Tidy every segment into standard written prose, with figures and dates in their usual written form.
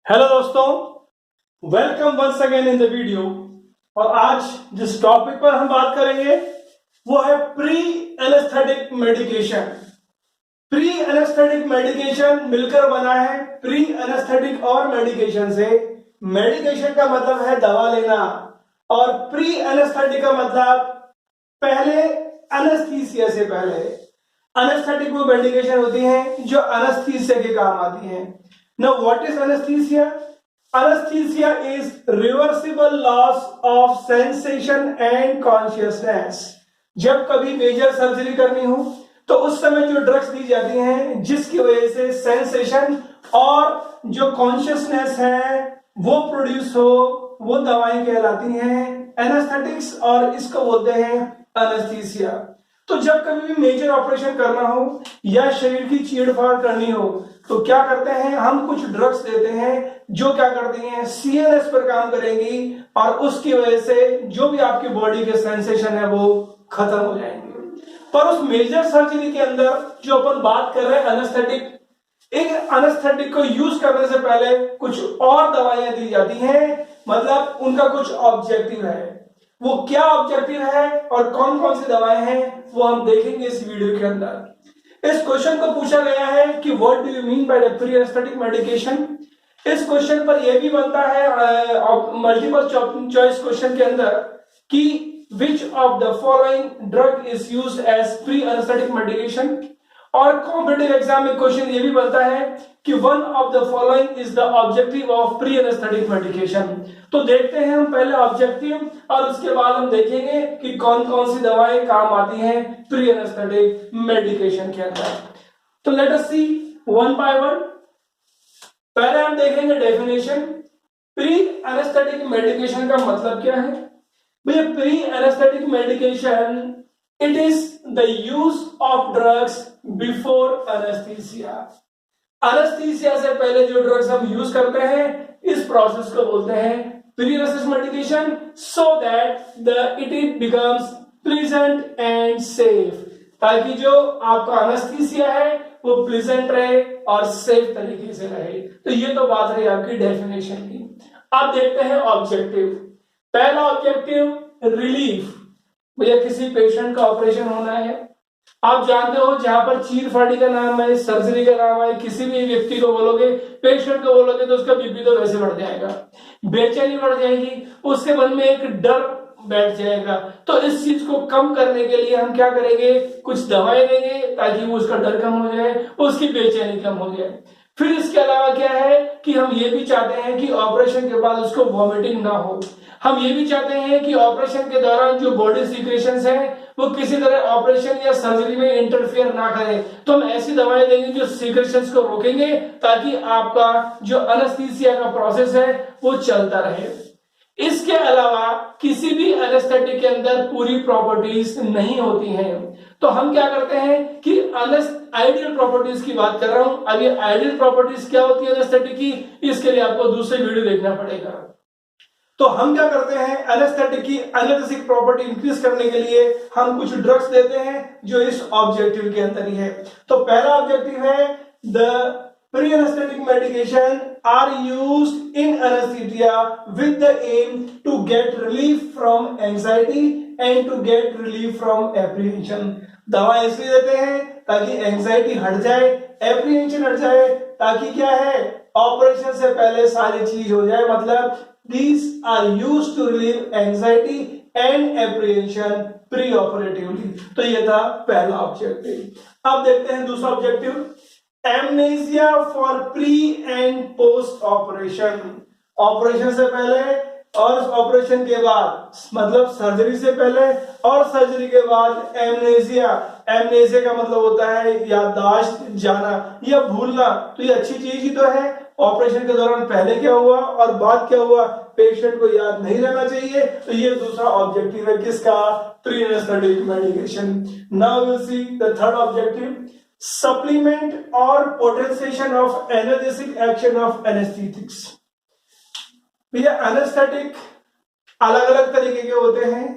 Hello दोस्तों, welcome once again in the video. और आज जिस टॉपिक पर हम बात करेंगे वो है pre anaesthetic medication. Pre anaesthetic medication मिलकर बना है प्री एनेस्थेटिक और मेडिकेशन से। मेडिकेशन का मतलब है दवा लेना और प्री एनेस्थेटिक का मतलब पहले एनेस्थीसिया से पहले। एनेस्थेटिक वो मेडिकेशन होती हैं जो एनेस्थीसिया के काम आती हैं। Now, what is anesthesia? Anesthesia is reversible loss of sensation and consciousness. जब कभी मेजर सर्जरी करनी हो तो उस समय जो ड्रग्स दी जाती हैं जिसकी वजह से सेंसेशन और जो कॉन्शियसनेस है वो प्रोड्यूस हो, वो दवाएं कहलाती हैं एनेस्थेटिक्स और इसको बोलते हैं एनेस्थीसिया। तो जब कभी भी मेजर ऑपरेशन करना हो या शरीर की चीरफाड़ करनी हो तो क्या करते हैं, हम कुछ ड्रग्स देते हैं जो क्या करती हैं, सीएनएस पर काम करेंगी और उसकी वजह से जो भी आपकी बॉडी के सेंसेशन है वो खत्म हो जाएंगे। पर उस मेजर सर्जरी के अंदर जो अपन बात कर रहे हैं एनेस्थेटिक, एक एनेस्थेटिक को यूज करने से पहले कुछ और दवाइयां दी जाती हैं, मतलब उनका कुछ ऑब्जेक्टिव है। वो क्या ऑब्जेक्टिव है और कौन कौन सी दवाएं हैं वो हम देखेंगे इस वीडियो के अंदर। इस क्वेश्चन को पूछा गया है कि what do you mean by the pre anaesthetic medication. इस क्वेश्चन पर यह भी बनता है मल्टीपल चॉइस क्वेश्चन के अंदर कि which of the following drug is used as pre anaesthetic medication. और कॉम्पिटिटिव एग्जाम में क्वेश्चन ये भी बनता है कि one of the following is the objective of pre anaesthetic medication. तो देखते हैं हम पहले ऑब्जेक्टिव और उसके बाद हम देखेंगे कि कौन कौन सी दवाएं काम आती हैं प्री एनेस्थेटिक मेडिकेशन के अंदर। तो let us see one by one. पहले हम देखेंगे डेफिनेशन। प्री एनेस्थेटिक मेडिकेशन का मतलब क्या है भैया। Pre anaesthetic medication it is the use of drugs before anaesthesia. Anaesthesia से पहले जो ड्रग्स हम यूज करते हैं इस प्रोसेस को बोलते हैं pre anaesthetic medication, so that it becomes pleasant and safe, ताकि जो आपका एनेस्थीसिया है वो प्लीजेंट रहे और सेफ तरीके से रहे। तो ये तो बात रही आपकी डेफिनेशन की। अब देखते हैं ऑब्जेक्टिव। पहला ऑब्जेक्टिव रिलीफ। भैया किसी पेशेंट का ऑपरेशन होना है, आप जानते हो जहां पर चीरफाड़ी का नाम है, सर्जरी का नाम है, किसी भी व्यक्ति को बोलोगे, पेशेंट को बोलोगे तो उसका बीपी तो वैसे बढ़ जाएगा, बेचैनी बढ़ जाएगी, उसके मन में एक डर बैठ जाएगा। तो इस चीज को कम करने के लिए हम क्या करेंगे, कुछ दवाएं देंगे ताकि वो उसका डर कम हो जाए, उसकी बेचैनी कम हो जाए। फिर इसके अलावा क्या है कि हम ये भी चाहते हैं कि ऑपरेशन के बाद उसको वॉमिटिंग ना हो। हम ये भी चाहते हैं कि ऑपरेशन के दौरान जो बॉडी सीक्रेशंस हैं वो किसी तरह ऑपरेशन या सर्जरी में इंटरफेयर ना करें। तो हम ऐसी दवाएं देंगे जो सीक्रेशंस को रोकेंगे ताकि आपका जो एनेस्थीसिया का प्रोसेस है वो चलता रहे। इसके अलावा किसी भी एनेस्थेटिक के अंदर पूरी प्रॉपर्टीज नहीं होती हैं। तो हम क्या करते हैं कि आइडियल प्रॉपर्टीज की बात कर रहा हूं। अब ये आइडियल प्रॉपर्टीज क्या होती है एनेस्थेटिक की, इसके लिए आपको दूसरे वीडियो देखना पड़ेगा। तो हम क्या करते हैं, एनेस्थेटिक की एनालिसिक प्रॉपर्टी इंक्रीज करने के लिए हम कुछ ड्रग्स देते हैं जो इस ऑब्जेक्टिव के अंदर ही है। तो पहला ऑब्जेक्टिव है the pre anaesthetic medication are used in anaesthesia with the aim to get relief from anxiety and to get relief from apprehension. दवा इसलिए देते हैं ताकि एंजाइटी हट जाए, एप्रीहेंशन हट जाए, ताकि क्या है ऑपरेशन से पहले सारी चीज हो जाए। मतलब these are used to relieve anxiety and apprehension pre-operatively। तो ये था पहला ऑब्जेक्टिव। अब देखते हैं दूसरा objective, amnesia for pre and post operation. Operation से पहले और ऑपरेशन के बाद, मतलब सर्जरी से पहले और सर्जरी के बाद एमनेसिया। एमनेसिया का मतलब होता है याददाश्त जाना या भूलना। तो ये अच्छी चीज ही तो है। ऑपरेशन के दौरान पहले क्या हुआ और बाद क्या हुआ पेशेंट को याद नहीं रहना चाहिए। तो ये दूसरा ऑब्जेक्टिव है किसका, pre anaesthetic medication. Now will see the third objective, supplement और potentiation of analgesic action of anaesthetics. भैया एनेस्थेटिक अलग अलग तरीके के होते हैं,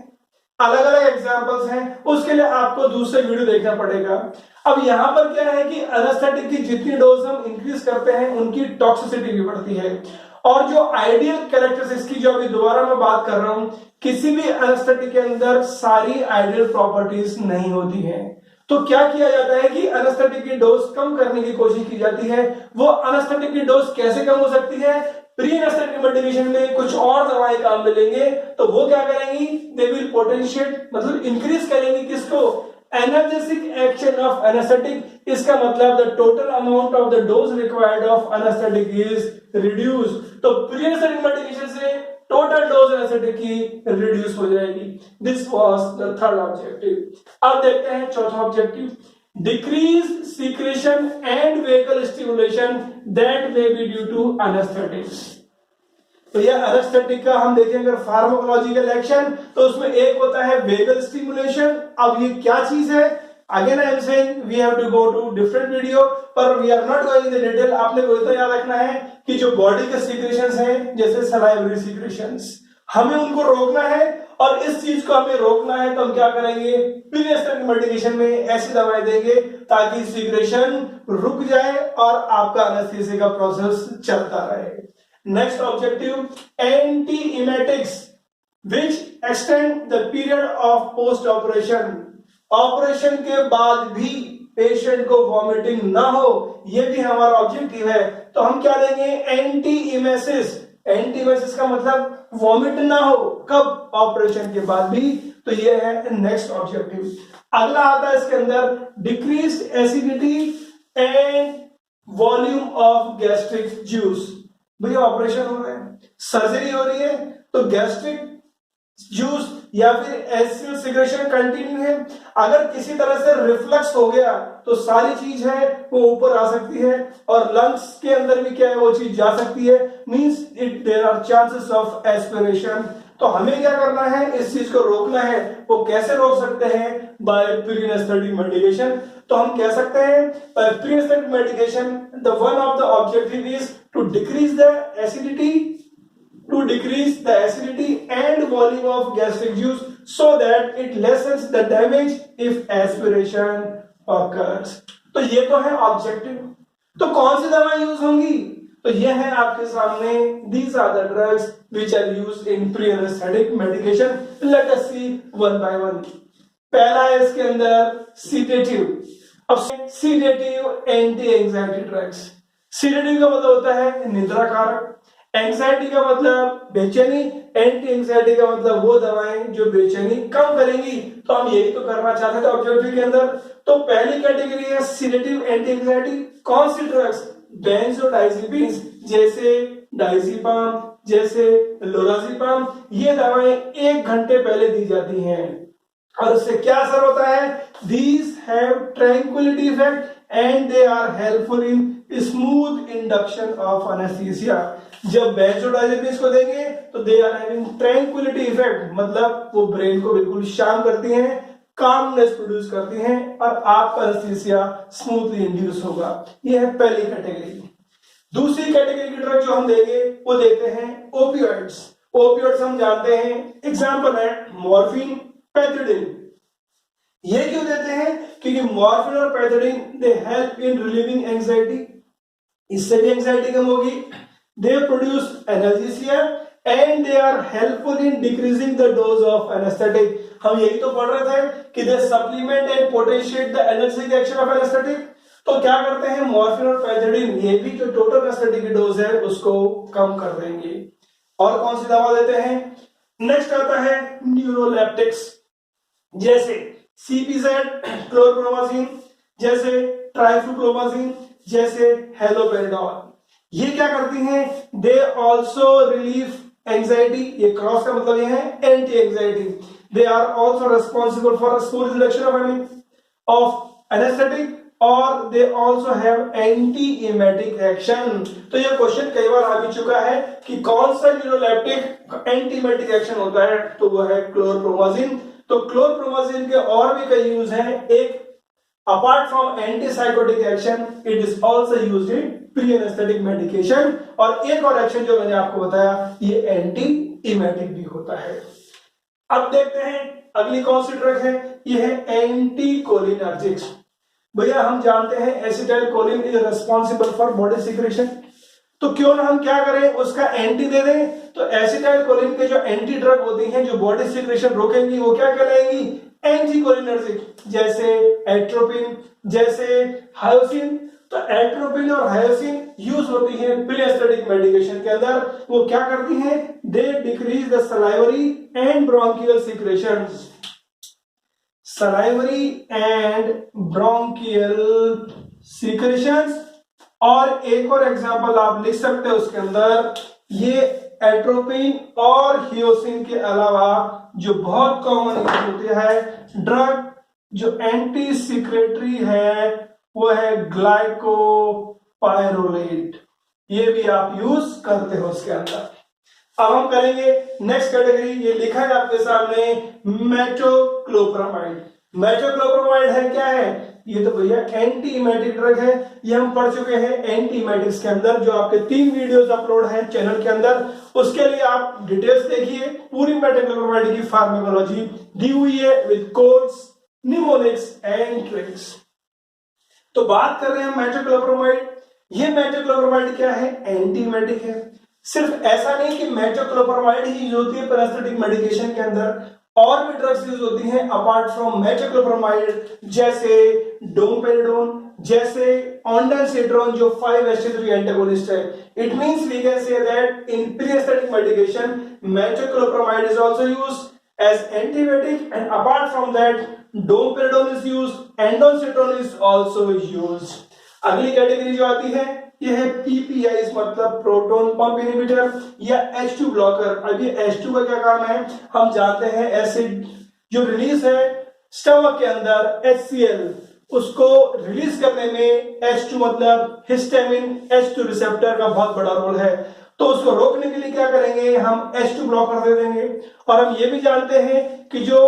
अलग अलग एग्जांपल्स हैं, उसके लिए आपको दूसरे वीडियो देखना पड़ेगा। अब यहां पर क्या है कि एनेस्थेटिक की जितनी डोज हम इंक्रीज करते हैं उनकी टॉक्सिसिटी भी बढ़ती है। और जो आइडियल कैरेक्टरिस्टिक्स की जो अभी दोबारा मैं बात कर रहा हूं, किसी भी एनेस्थेटिक के अंदर सारी आइडियल प्रॉपर्टीज नहीं होती हैं। तो क्या किया जाता है कि एनेस्थेटिक की डोज कम करने की कोशिश की जाती है। वो एनेस्थेटिक की डोज कैसे कम हो सकती है? प्री एनेस्थेटिक मेडिकेशन में कुछ और दवाएं काम में लेंगे तो वो क्या करेंगी, दे विल पोटेंशिएट मतलब इंक्रीज करेंगे किसको, एनर्जेटिक एक्शन ऑफ एनेस्थेटिक। इसका मतलब the total amount of the dose required of anaesthetic is reduce. तो प्री एनेस्थेटिक मेडिकेशन से टोटल डोज एनेस्थेटिक की रिड्यूस हो जाएगी। This was the third objective. अब देखते हैं चौथा objective, decrease secretion and vagal stimulation that may be due to anaesthetics. तो यह एनेस्थेटिक का हम देखें अगर फार्माकोलॉजिकल एक्शन तो उसमें एक होता है वेगल स्टिमुलेशन। अब ये क्या चीज है, again I am saying we have to go to different video, पर we are not going in the detail. आपने को इतना याद रखना है कि जो बॉडी के सीक्रेशंस हैं जैसे सलाइवरी सीक्रेशंस, हमें उनको रोकना है। और इस चीज को हमें रोकना है तो हम क्या करेंगे, प्री एनेस्थेटिक मेडिकेशन में ऐसी दवाएं देंगे ताकि सीक्रेशन रुक जाए और आपका एनेस्थीसिया का प्रोसेस चलता रहे। Next objective, antiemetics which extend the period of post operation. Operation के बाद भी पेशेंट को वॉमिटिंग ना हो, यह भी हमारा ऑब्जेक्टिव है। तो हम क्या देंगे, एंटीइमेसिस। एंटीइमेसिस का मतलब वॉमिट ना हो, कब, ऑपरेशन के बाद भी। तो ये है नेक्स्ट ऑब्जेक्टिव। अगला आता है इसके अंदर, decrease acidity and volume of gastric juice. भैया ऑपरेशन हो रहा है, सर्जरी हो रही है, तो गैस्ट्रिक जूस या फिर एसिड सिक्रेशन कंटिन्यू है। अगर किसी तरह से रिफ्लक्स हो गया तो सारी चीज है वो ऊपर आ सकती है और लंग्स के अंदर भी क्या है वो चीज जा सकती है, means it there are chances of aspiration. तो हमें क्या करना है, इस चीज को रोकना है। वो कैसे रोक सकते हैं, बाय प्री एनेस्थेटिक मेडिकेशन। तो हम कह सकते हैं by pre anaesthetic medication the one of the objective is to decrease the acidity, to decrease the acidity and volume of gastric juice so that it lessens the damage if aspiration occurs। तो ये तो है objective. तो कौन सी दवा use होंगी, तो ये है आपके सामने, these are the drugs which are used in pre-anesthetic medication। Let us see one by one। पहला है इसके अंदर सीडेटिव। अब sedative anti anxiety drugs. Sedative का मतलब होता है निद्रा कारक, एंजाइटी का मतलब बेचैनी, एंटी एंजाइटी का मतलब वो दवाएं जो बेचैनी कम करेंगी। तो हम यही तो करना चाहते थे ऑब्जेक्टिव के अंदर। तो पहली कैटेगरी है सीडेटिव एंटी एंजाइटी। कौन सी ड्रग्स, बेंजोडाइजिपिन्स जैसे डाइजिपाम, जैसे लोराजिपाम, ये दवाएं 1 घंटे पहले दी जाती हैं। और उससे क्या असर होता है, these have tranquility effect and they are helpful in smooth induction of anesthesia। जब बेंजोडाइजेपिन्स को देंगे तो they are having tranquillity effect, मतलब वो ब्रेन को बिल्कुल शांत करती हैं, कामनेस प्रोड्यूस करती हैं और आपका एनेस्थीसिया स्मूथली इंड्यूस होगा। ये है पहली कैटेगरी। दूसरी कैटेगरी की ड्रग जो हम देंगे वो देते हैं ओपियोइड्स। ओपियोइड्स हम जानते हैं, एग्जांपल है मॉर्फिन, पैथिडीन। ये क्यों देते हैं, क्योंकि मॉर्फिन और pethidine they help in relieving anxiety, इससे भी एंजाइटी कम होगी। They produce analgesia and they are helpful in decreasing the dose of anesthetic। हम यही तो पढ़ रहे थे कि they supplement and potentiate the analgesic action of anesthetic। तो क्या करते हैं, मॉर्फिन और पैथिडीन ये भी जो टोटल एनेस्थेटिक की डोज है उसको कम कर देंगे। और कौन सी दवा देते हैं, नेक्स्ट आता है न्यूरोलेप्टिक्स जैसे सीपीजेड, क्लोरप्रोमाजिन, जैसे ट्राइफ्लुक्लोमाजिन, जैसे हेलोपेरिडोल। ये क्या करती हैं, दे ऑल्सो रिलीव एंजाइटी। ये क्रॉस का मतलब ये है anti anxiety. They are also responsible for smooth reduction of anaesthetic और they also have anti emetic action. तो ये क्वेश्चन कई बार आ भी चुका है कि कौन सा न्यूरोलेप्टिक एंटी इमेटिक एक्शन होता है, तो वो है क्लोरप्रोमाजिन। तो क्लोरप्रोमाजिन के और भी कई यूज हैं। एक, apart from antipsychotic action it is also used in pre-anesthetic medication। और एक और एक्शन जो मैंने आपको बताया ये एंटी इमेटिक भी होता है। अब देखते हैं अगली कौन सी ड्रग है, ये है एंटी कोलिनर्जिक्स। भैया हम जानते हैं acetyl choline is responsible for body secretion, तो क्यों ना हम क्या करें, उसका एंटी दे दें। तो एसिटाइल कोलिन के जो एंटी ड्रग होती हैं जो बॉडी सिक्रेशन रोकेंगी वो क्या कहलाएंगी, एंटीकोलिनर्जिक, जैसे एट्रोपिन, जैसे हायोसिन। तो एट्रोपिन और हायोसिन यूज होती है प्री एनेस्थेटिक मेडिकेशन के अंदर। वो क्या करती हैं, they decrease the salivary and bronchial secretions, salivary and bronchial secretions. और एक और एग्जांपल आप लिख सकते हो उसके अंदर, ये एट्रोपिन और हियोसिन के अलावा जो बहुत कॉमन यूज होती है ड्रग जो एंटी सिक्रेटरी है वो है ग्लाइकोपाइरोलेट, ये भी आप यूज करते हो उसके अंदर। अब हम करेंगे नेक्स्ट कैटेगरी, ये लिखा है आपके सामने मेटोक्लोप्रामाइड। मेटोक्लोप्रामाइड है क्या है, ये तो भैया एंटी इमेटिक ड्रग है, ये हम पढ़ चुके हैं एंटी इमेटिक्स के अंदर, जो आपके 3 वीडियोस अपलोड हैं चैनल के अंदर, उसके लिए आप डिटेल्स देखिए। पूरी मेटोक्लोप्रामाइड की फार्माकोलॉजी दी हुई है with codes, mnemonics and tricks. तो बात कर रहे हैं मेटोक्लोप्रामाइड। ये मेटोक्लोप्रामाइड क्या है, एंटी इमेटिक है। सिर्फ ऐसा नहीं कि मेटोक्लोप्रामाइड ही यूज होती है पैरासिटिक मेडिकेशन के अंदर, और भी ड्रग्स यूज होती हैं अपार्ट फ्रॉम मेटोक्लोप्रामाइड, जैसे डोमपेरिडोन, जैसे ऑन्डानसेट्रोन जो 5-HT3 एंटागोनिस्ट है। It means we can say that in preanaesthetic medication metoclopramide is also used as antibiotic, and apart from that domperidone is used, ondansetron is also used. अगली category जो आती है ये है PPI, मतलब proton pump inhibitor या H2 blocker. अब ये H2 का क्या काम है, हम जानते हैं एसिड जो रिलीज है स्टमक के अंदर HCl, उसको रिलीज करने में H2 मतलब हिस्टामिन H2 रिसेप्टर का बहुत बड़ा रोल है। तो उसको रोकने के लिए क्या करेंगे, हम H2 ब्लॉकर दे देंगे। और हम ये भी जानते हैं कि जो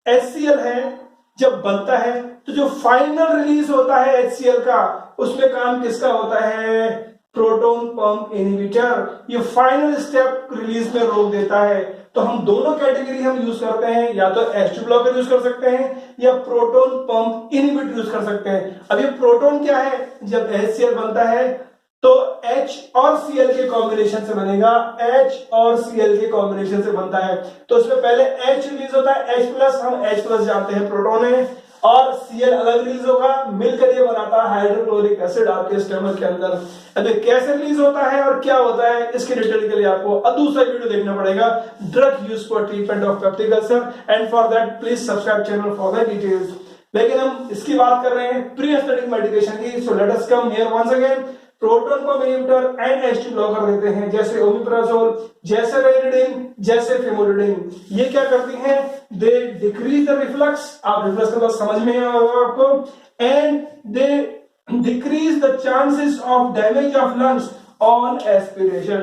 HCl है जब बनता है तो जो फाइनल रिलीज होता है HCl का, उसमें काम किसका होता है, प्रोटॉन पंप इनहिबिटर। ये फाइनल स्टेप रिलीज में रोक देता है। तो हम दोनों कैटेगरी हम यूज करते हैं, या तो H2 ब्लॉकर यूज कर सकते हैं या प्रोटॉन पंप इनहिबिटर यूज कर सकते हैं। अब ये प्रोटॉन क्या है, जब HCl बनता है तो H और Cl के कॉम्बिनेशन से बनेगा, H और Cl के कॉम्बिनेशन से बनता है। तो इसमें पहले H रिलीज होता है, H+, हम H+ जानते हैं प्रोटॉन है, और Cl अलग रिलीज होगा, मिलकर ये बनाता है हाइड्रोक्लोरिक एसिड आपके स्टमक के अंदर। अब कैसे रिलीज होता है और क्या होता है, इसके डिटेल के लिए आपको दूसरा वीडियो देखना पड़ेगा, drug use for treatment of peptic ulcer, and for that please subscribe channel for the details. लेकिन हम इसकी बात कर रहे हैं प्री एनेस्थेटिक मेडिकेशन की। So let us come here once again. Proton pump inhibitor and H2 blocker देते हैं, जैसे ओमिप्राजोल, जैसे रेनिडिन, जैसे फेमोरिडिन। ये क्या करती हैं, दे डिक्रीज द रिफ्लक्स, आप रिफ्लक्स का समझ में होगा आपको, and they decrease the chances of damage of lungs on aspiration.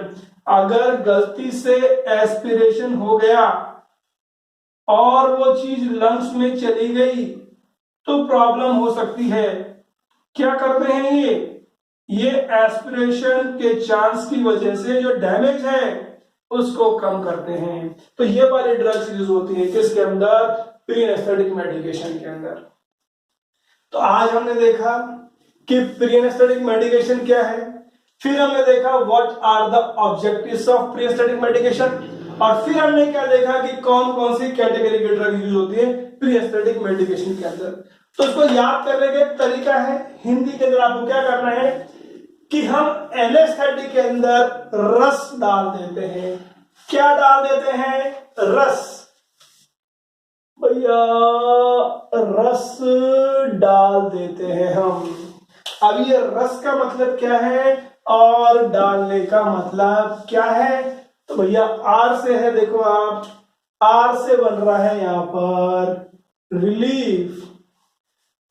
अगर गलती से एस्पिरेशन हो गया और वो चीज लंग्स में चली गई तो प्रॉब्लम हो सकती है। क्या करते हैं ये एस्पिरेशन के चांस की वजह से जो डैमेज है उसको कम करते हैं। तो ये वाली ड्रग्स यूज होती है किसके अंदर, प्री एनेस्थेटिक मेडिकेशन के अंदर। तो आज हमने देखा कि प्री एनेस्थेटिक मेडिकेशन क्या है, फिर हमने देखा what are the objectives of pre anaesthetic medication, और फिर हमने क्या देखा कि कौन कौन सी कैटेगरी की ड्रग यूज होती है प्री एनेस्थेटिक मेडिकेशन के अंदर। तो इसको याद करने का तरीका है, हिंदी के अंदर आपको क्या करना है कि हम एनेस्थेटिक के अंदर रस डाल देते हैं। क्या डाल देते हैं, रस। भैया रस डाल देते हैं हम। अब ये रस का मतलब क्या है और डालने का मतलब क्या है, तो भैया आर से है, देखो आप आर से बन रहा है यहां पर रिलीफ।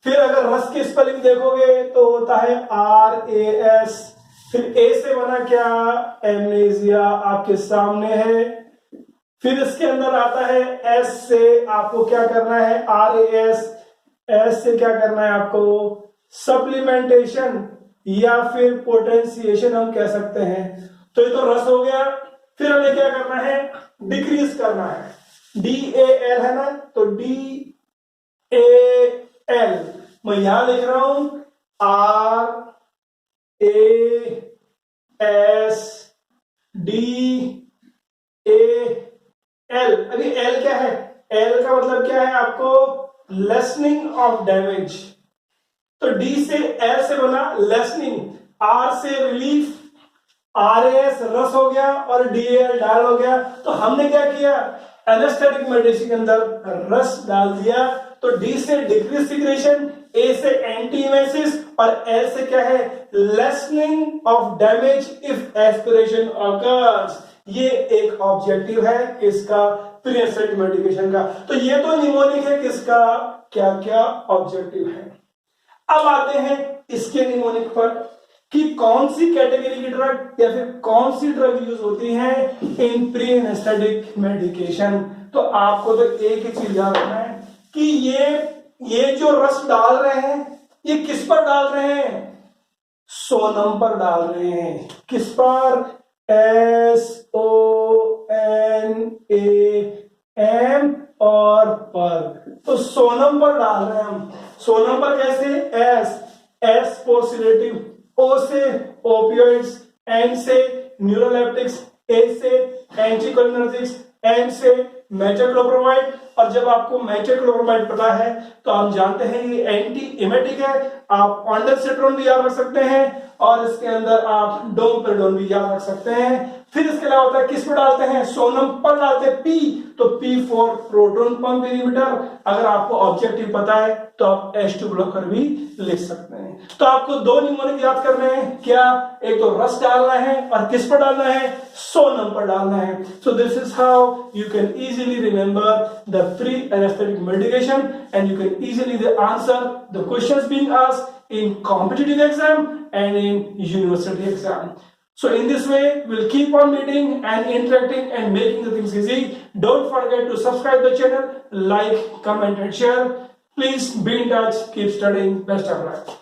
फिर अगर रस की स्पेलिंग देखोगे तो होता है RAS। फिर ए से बना क्या, एमनेजिया आपके सामने है। फिर इसके अंदर आता है S से, आपको क्या करना है, RAS। S से क्या करना है आपको, सप्लीमेंटेशन या फिर पोटेंशिएशन हम कह सकते हैं। तो ये तो रस हो गया। फिर हमें क्या करना है, डिक्रीज करना है। DAL है ना, तो DAL मैं यहां लिख रहा हूं RASDAL। अभी एल क्या है? एल का मतलब क्या है आपको? Listening of damage. तो डी से एल से बना लेसनिंग, आर से रिलीफ, RAS रस हो गया और DAL डाल हो गया। तो हमने क्या किया? एनेस्थेटिक मेडिसिन के अंदर रस डाल दिया। तो डी से डिक्रीज सिक्रेशन, ए से एंटी इमेसिस और एल से क्या है? Listening of damage if aspiration occurs. ये एक ऑब्जेक्टिव है किसका? प्री एनेस्थेटिक मेडिकेशन का। तो ये तो निमोनिक है, किसका क्या क्या ऑब्जेक्टिव है। अब आते हैं इसके निमोनिक पर कि कौन सी कैटेगरी की ड्रग या फिर कौन सी ड्रग यूज होती है इन प्री एनेस्थेटिक मेडिकेशन। तो आपको तो एक ही चीज याद रखना है कि ये जो रस डाल रहे हैं ये किस पर डाल रहे हैं? सोनम पर डाल रहे हैं। किस पर? SONAM और पर। तो सोनम पर डाल रहे हैं हम। सोनम पर कैसे? एस पोसिलेटिव, ओ से ओपियोइड्स, एन से न्यूरोलेप्टिक्स, ए से एंटीकोलिनर्जिक्स, एम से मेटाक्लोप्रोमाइड। और जब आपको मेटाक्लोप्रोमाइड पता है तो आप जानते हैं ये एंटी इमेटिक है। आप ऑन्डेलसेट्रोन भी याद रख सकते हैं और इसके अंदर आप डोमपेरिडोन भी याद रख सकते हैं। फिर इसके अलावा होता है किस पर डालते हैं? सोनम पर डालते हैं पी। तो P for proton pump inhibitor. अगर आपको ऑब्जेक्टिव पता है तो आप H2 ब्लॉकर भी लिख सकते हैं। तो आपको दो निमोनिक याद करने हैं। क्या? एक तो रस डालना है और किस पर डालना है? सोनम पर डालना है। So this is how you can easily remember the pre anaesthetic medication and you can easily answer the questions being asked in competitive exam and in university exam. So in this way, we'll keep on meeting and interacting and making the things easy. Don't forget to subscribe the channel, like, comment and share. Please be in touch. Keep studying. Best of luck.